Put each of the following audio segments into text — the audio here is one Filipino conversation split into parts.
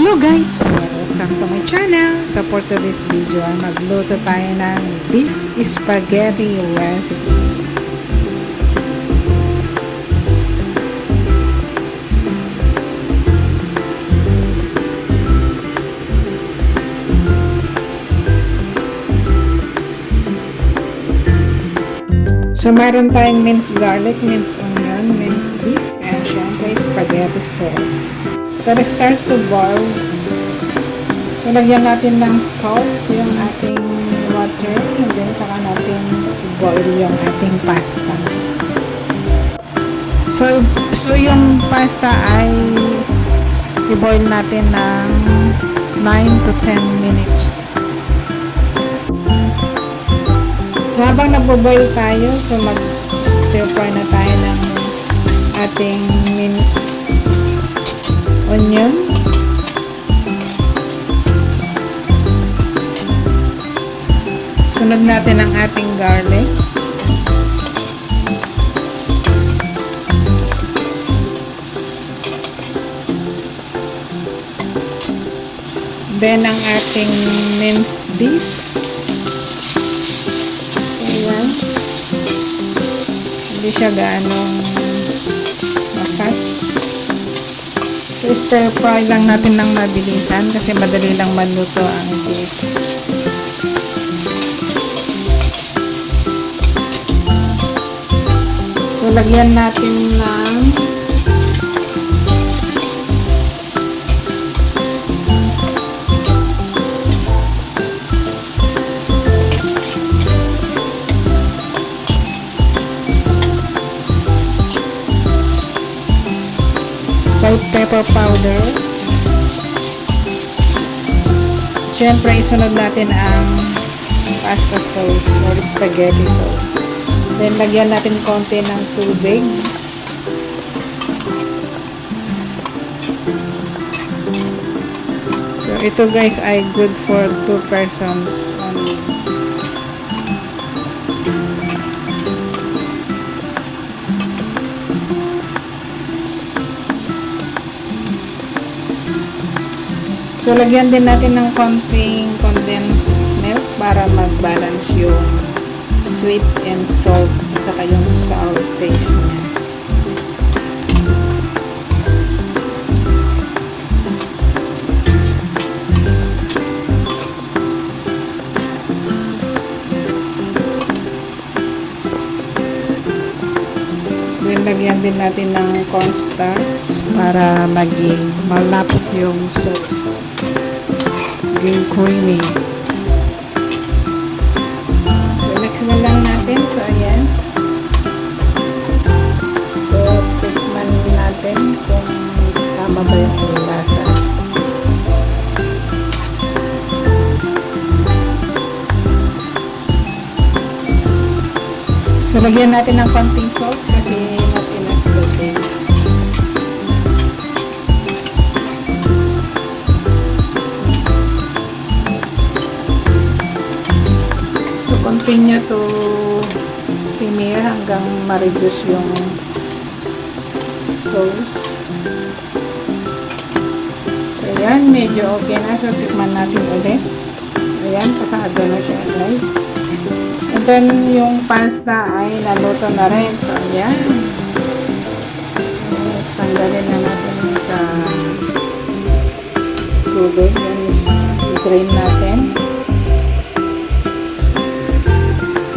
Hello guys! Welcome to my channel. So for today's video ay magluto tayo ng beef spaghetti recipe. So meron tayong minced garlic, minced onion, minced beef, and syempre spaghetti sauce. So let's start to boil. So lagyan natin ng salt yung ating water, and then saka natin boil yung ating pasta. So yung pasta ay i-boil natin ng 9 to 10 minutes. So habang nagbo-boil tayo, so mag-stir fry na tayo ng ating minced onion. Sunod natin ang ating garlic. Then ang ating minced beef. Ayan. Hindi siya gaanong makas. So, stir fry lang natin ng mabilisan kasi madali lang maluto ang beef. So, lagyan natin ng white pepper powder. Siyempre, isunod natin ang pasta sauce or spaghetti sauce. Then, lagyan natin konti ng tubig. So, ito guys ay good for 2 persons only. So, lagyan din natin ng konting condensed milk para mag-balance yung sweet and salt at saka yung sour taste niya. Then, lagyan din natin ng cornstarch para maging malapot yung sauce. Maging creamy. So, mix mo lang natin. So, ayan. So, tikman natin kung tama ba yung lasa. So, lagyan natin ng konting salt kasi not enough proteins. So, continue to simmer hanggang ma-reduce yung sauce. So, ayan. Medyo okay na. So, tikman natin ulit. So, ayan. Pasado na siya, guys. And then, yung pasta ay naluto na rin. So, ayan. So, tanggalin na natin sa tubig. Yan is i-drain natin.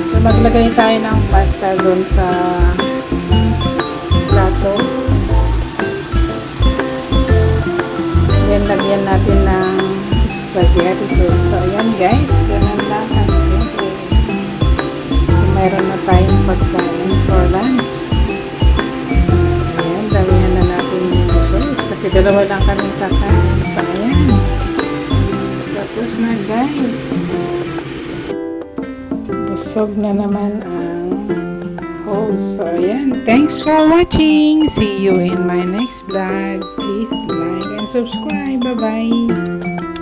So, maglagay tayo ng pasta doon sa plato. Then, lagyan natin ng spaghetti sauce. So, ayan guys. Ganun lang kasi meron na tayong pagkain for lunch. Ayan, damihan na natin yung sauce kasi dalawa lang kaming kakain. So, ayan. Tapos na, guys. Busog na naman ang host. So, ayan. Thanks for watching. See you in my next vlog. Please like and subscribe. Bye-bye.